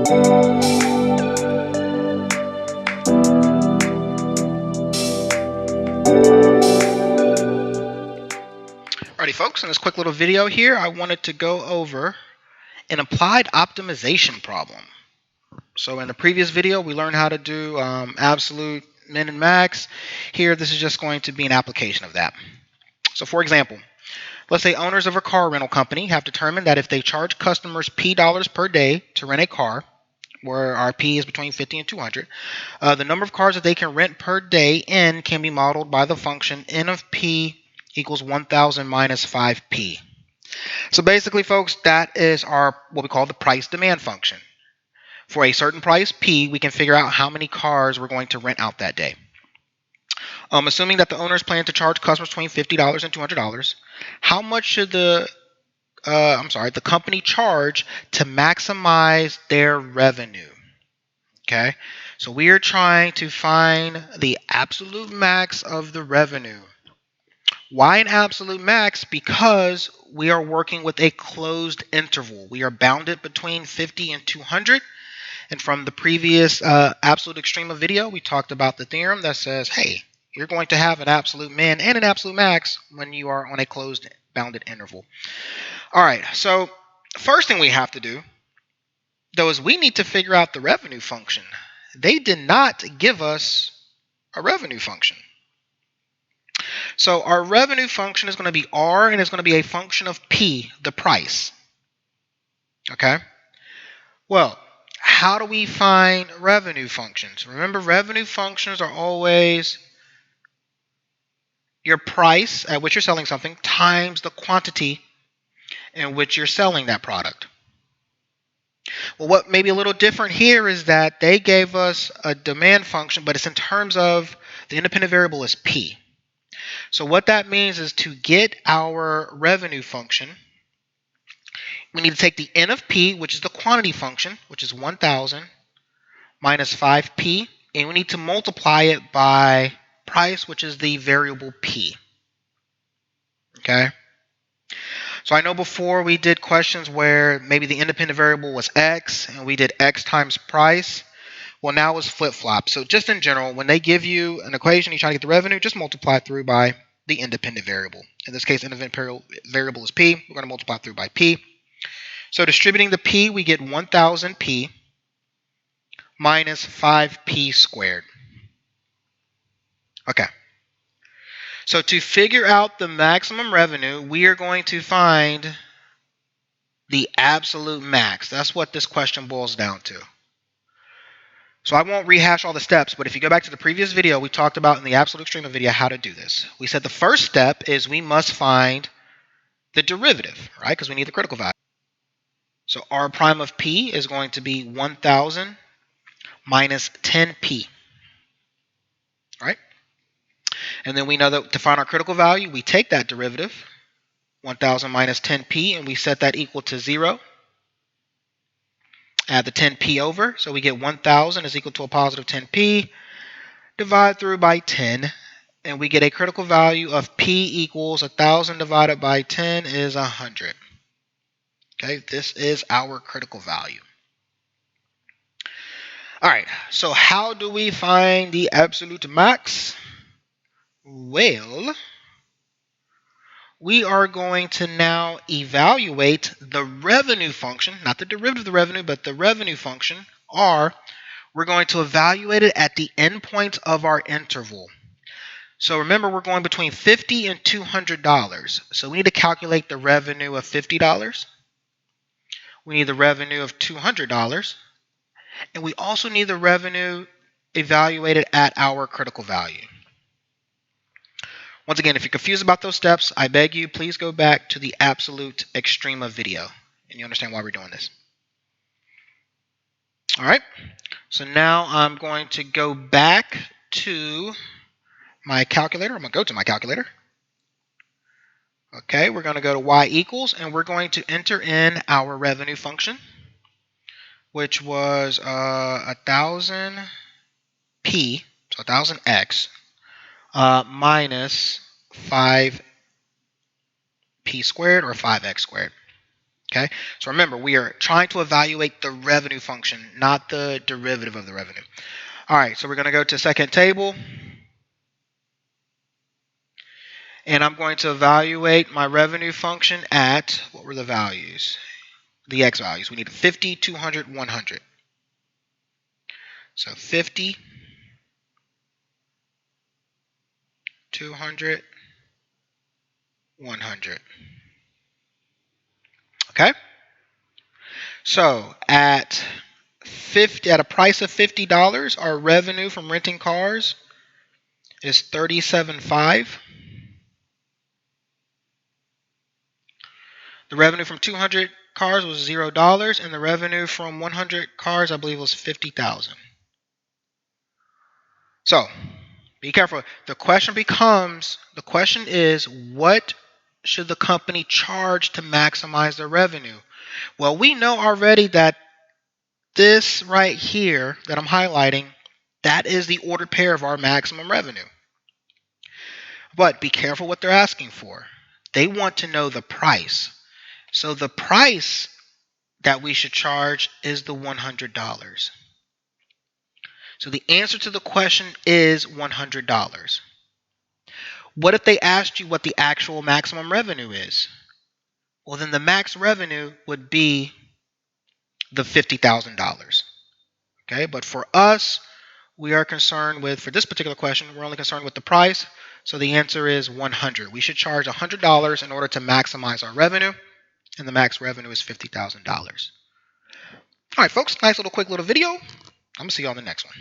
Alrighty folks, in this quick little video here, I wanted to go over an applied optimization problem. So in the previous video, we learned how to do absolute min and max. Here, this is just going to be an application of that. So for example, let's say owners of a car rental company have determined that if they charge customers P dollars per day to rent a car, where our P is between 50 and 200, the number of cars that they can rent per day N can be modeled by the function N of P equals 1000 minus 5P. So basically, folks, that is our what we call the price demand function. For a certain price, P, we can figure out how many cars we're going to rent out that day. Assuming that the owners plan to charge customers between $50 and $200, how much should the company charge to maximize their revenue? Okay, so we are trying to find the absolute max of the revenue. Why an absolute max? Because we are working with a closed interval. We are bounded between 50 and 200. And from the previous absolute extrema video, we talked about the theorem that says, hey, you're going to have an absolute min and an absolute max when you are on a closed bounded interval. All right, so first thing we have to do, though, is we need to figure out the revenue function. They did not give us a revenue function. So our revenue function is going to be R, and it's going to be a function of P, the price. Okay? Well, how do we find revenue functions? Remember, revenue functions are always your price at which you're selling something times the quantity in which you're selling that product. Well, what may be a little different here is that they gave us a demand function, but it's in terms of the independent variable is P. So what that means is to get our revenue function, we need to take the N of P, which is the quantity function, which is 1000 minus 5P, and we need to multiply it by price, which is the variable P. Okay? So I know before we did questions where maybe the independent variable was X, and we did X times price. Well, now it's flip-flop. So just in general, when they give you an equation, you're trying to get the revenue, just multiply through by the independent variable. In this case, independent variable is P. We're going to multiply through by P. So distributing the P, we get 1000P minus 5P squared. Okay. So to figure out the maximum revenue, we are going to find the absolute max. That's what this question boils down to. So I won't rehash all the steps, but if you go back to the previous video, we talked about in the absolute extrema video how to do this. We said the first step is we must find the derivative, right? Because we need the critical value. So R prime of P is going to be 1000 minus 10P, right? And then we know that to find our critical value, we take that derivative, 1000 minus 10P, and we set that equal to 0. Add the 10P over, so we get 1000 is equal to a positive 10P. Divide through by 10, and we get a critical value of P equals 1000 divided by 10 is 100. Okay, this is our critical value. All right, so how do we find the absolute max? Well, we are going to now evaluate the revenue function, not the derivative of the revenue, but the revenue function, R. We're going to evaluate it at the endpoint of our interval. So remember, we're going between $50 and $200. So we need to calculate the revenue of $50. We need the revenue of $200. And we also need the revenue evaluated at our critical value. Once again, if you're confused about those steps, I beg you, please go back to the absolute extrema video, and you understand why we're doing this. All right, so now I'm going to go back to my calculator. I'm going to go to my calculator. Okay, we're going to go to y equals, and we're going to enter in our revenue function, which was 1000p, so 1000x, minus 5p squared or 5x squared. Okay, so remember, we are trying to evaluate the revenue function, not the derivative of the revenue. All right, so we're going to go to second table. And I'm going to evaluate my revenue function at, what were the values? The x values. We need 50, 200, 100. So 50, 200, 100. Okay? So at a price of $50, our revenue from renting cars is $37.5. The revenue from 200 cars was $0, and the revenue from 100 cars, I believe, was $50,000. So be careful. The question is, what should the company charge to maximize their revenue? Well, we know already that this right here that I'm highlighting, that is the ordered pair of our maximum revenue. But be careful what they're asking for. They want to know the price. So the price that we should charge is the $100. So the answer to the question is $100. What if they asked you what the actual maximum revenue is? Well, then the max revenue would be the $50,000. Okay, but for us, we are concerned with, for this particular question, we're only concerned with the price. So the answer is 100. We should charge $100 in order to maximize our revenue, and the max revenue is $50,000. All right, folks, nice little quick little video. I'm going to see you on the next one.